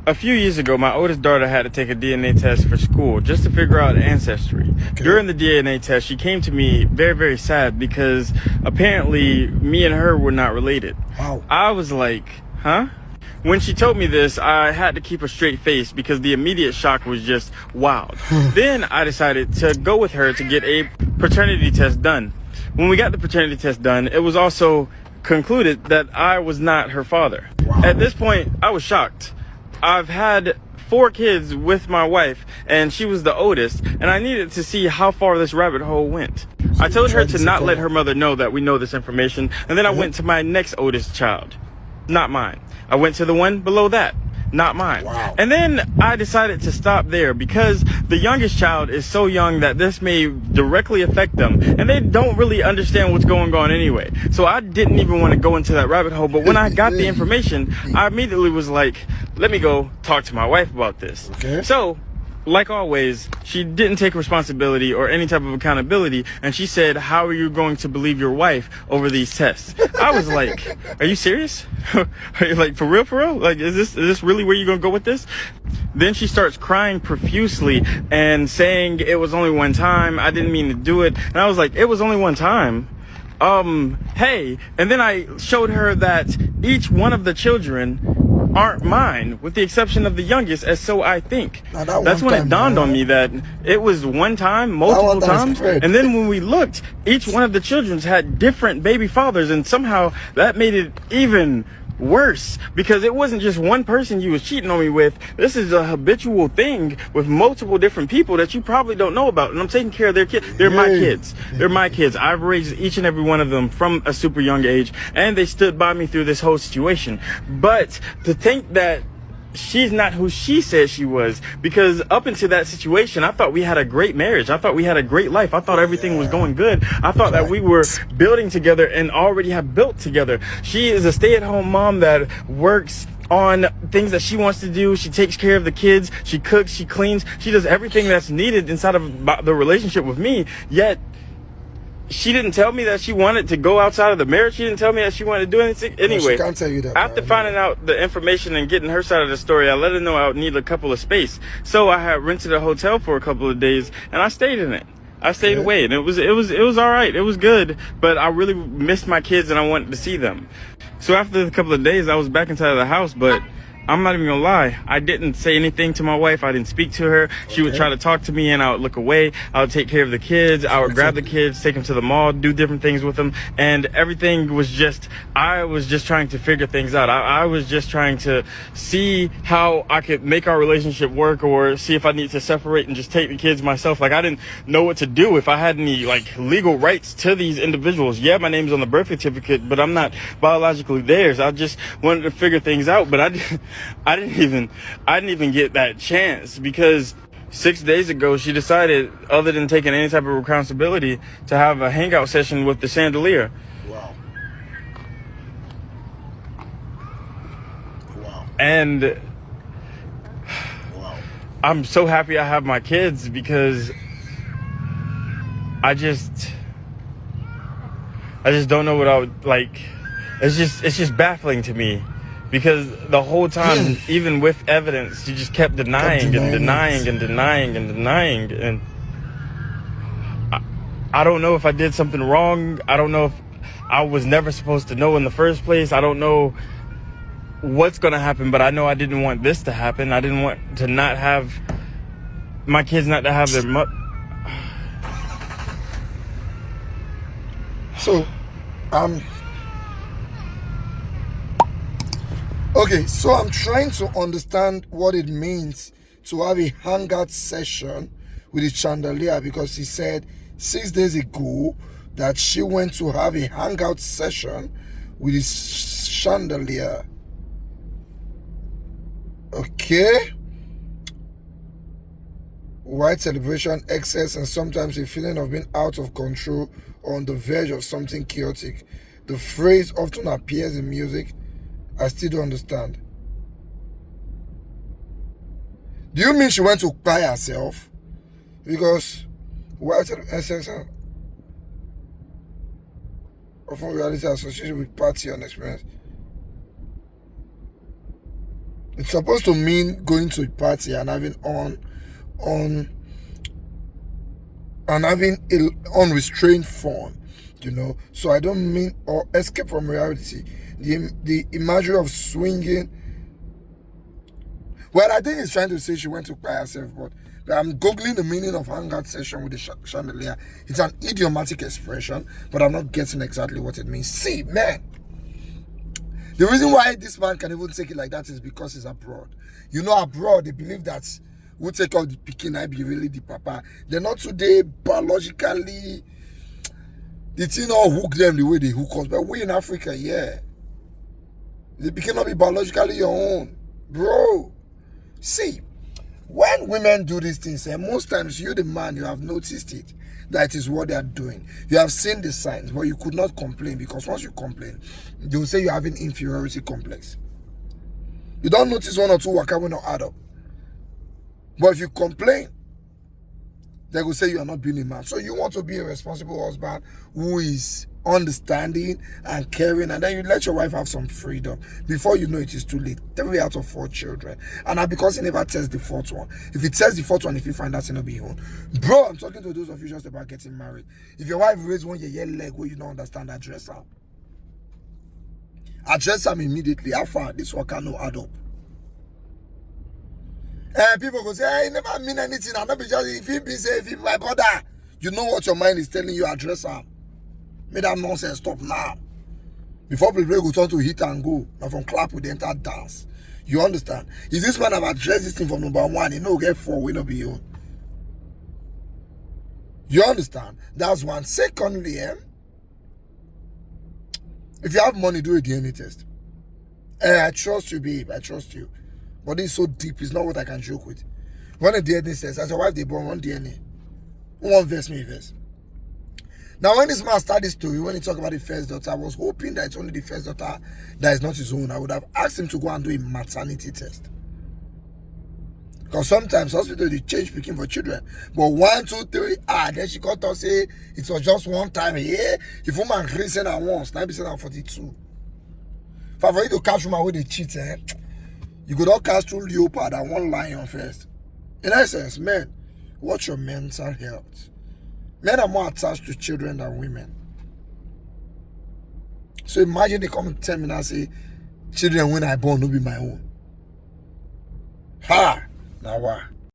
A few years ago, my oldest daughter had to take a DNA test for school just to figure out ancestry. Okay. During the DNA test, she came to me very, very sad because apparently me and her were not related. Wow. I was like, huh? When she told me this, I had to keep a straight face because the immediate shock was just wild. Then I decided to go with her to get a paternity test done. When we got the paternity test done, it was also concluded that I was not her father. Wow. At this point, I was shocked. I've had 4 kids with my wife, and she was the oldest, and I needed to see how far this rabbit hole went. So I told her to not let her mother know that we know this information, and then I went to my next oldest child. Not mine. I went to the one below that. Not mine. Wow. And then I decided to stop there because the youngest child is so young that this may directly affect them, and they don't really understand what's going on anyway. So I didn't even want to go into that rabbit hole, but when I got the information, I immediately was like, let me go talk to my wife about this. Okay. So, like always, she didn't take responsibility or any type of accountability, and she said, how are you going to believe your wife over these tests? I was like, are you serious? Are you like, for real? Like, is this really where you're gonna go with this? Then she starts crying profusely and saying it was only one time, I didn't mean to do it. And I was like, it was only one time? Hey. And then I showed her that each one of the children aren't mine, with the exception of the youngest, as so I think. That's when it dawned on me that it was one time, multiple times. And then when we looked, each one of the children's had different baby fathers, and somehow that made it even worse because it wasn't just one person you was cheating on me with. This is a habitual thing with multiple different people that you probably don't know about, and I'm taking care of their kids. They're my kids. They're my kids. I've raised each and every one of them from a super young age, and they stood by me through this whole situation. But to think that she's not who she says she was, because up until that situation, I thought we had a great marriage. I thought we had a great life. I thought everything was going good. I thought that we were building together and already have built together. She is a stay-at-home mom that works on things that she wants to do. She takes care of the kids. She cooks. She cleans. She does everything that's needed inside of the relationship with me. Yet she didn't tell me that she wanted to go outside of the marriage. She didn't tell me that she wanted to do anything. Anyway, no, she can't tell you that, after finding out the information and getting her side of the story, I let her know I would need a couple of space. So I had rented a hotel for a couple of days, and I stayed in it. I stayed away, and it was all right. It was good, but I really missed my kids, and I wanted to see them. So after a couple of days, I was back inside of the house, but I'm not even gonna lie, I didn't say anything to my wife. I didn't speak to her. She would try to talk to me and I would look away. I would take care of the kids. I would grab the kids, take them to the mall, do different things with them. And everything was just, I was just trying to figure things out. I was just trying to see how I could make our relationship work, or see if I need to separate and just take the kids myself. Like, I didn't know what to do, if I had any like legal rights to these individuals. Yeah, my name's on the birth certificate, but I'm not biologically theirs. I just wanted to figure things out, but I didn't even get that chance, because 6 days ago she decided, other than taking any type of responsibility, to have a hangout session with the chandelier. Wow. And I'm so happy I have my kids, because I just don't know what I would like. It's just baffling to me. Because the whole time, even with evidence, she just kept denying. And I don't know if I did something wrong. I don't know if I was never supposed to know in the first place. I don't know what's going to happen, but I know I didn't want this to happen. I didn't want to not have my kids, not to have their So, okay, so I'm trying to understand what it means to have a hangout session with the chandelier, because he said 6 days ago that she went to have a hangout session with his chandelier. Okay. White celebration, excess, and sometimes a feeling of being out of control or on the verge of something chaotic. The phrase often appears in music. I still don't understand. Do you mean she went to buy herself? Because white essence often reality associated with party and experience. It's supposed to mean going to a party and having on and having unrestrained fun, So I don't mean or escape from reality. The imagery of swinging. Well, I think he's trying to say she went to cry herself, but I'm googling the meaning of hangout session with the chandelier. It's an idiomatic expression, but I'm not getting exactly what it means. See, man, the reason why this man can even take it like that is because he's abroad. Abroad, they believe that who take out the pikin, I be really the papa. They're not today biologically, the thing all hook them the way they hook us. But we in Africa, yeah. The pikin not be biologically your own. Bro, see, when women do these things, most times you, the man, you have noticed it. That is what they are doing. You have seen the signs, but you could not complain because once you complain, they will say you're having inferiority complex. You don't notice one or two waka will not add up. But if you complain, they will say you are not being a man. So you want to be a responsible husband who is understanding and caring, and then you let your wife have some freedom. Before you know it is too late. 3 out of 4 children. And now because he never tests the 4th one. If he tests the 4th one, if you find out, it'll be home. Bro, I'm talking to those of you just about getting married. If your wife raised one your leg where you don't understand, address her. Address them immediately. How far? This one cannot add up. People go say, I never mean anything. I not be just, if he be say, if he my brother, you know what your mind is telling you, address her. Make that nonsense stop now. Before people go turn to hit and go. Now from clap with the entire dance. You understand? If this man have addressed this thing from number 1, he no get 4, we no be on. You understand? That's one. Secondly, if you have money, do a DNA test. I trust you, babe. I trust you. But it's so deep, it's not what I can joke with. When a DNA says, as a wife, they born one DNA. One verse, me verse. Now, when this man started this story, when he talked about the first daughter, I was hoping that it's only the first daughter that is not his own. I would have asked him to go and do a maternity test. Because sometimes hospital, they change picking for children. But 1, 2, 3, then she got to say it was just one time a year. If woman reason at once, now be saying 42. For you to catch woman with the cheat, you could not catch 2 leopard and 1 lion first. In essence, men, watch your mental health. Men are more attached to children than women. So imagine they come and tell me and say, children when I born will be my own. Ha! Now what?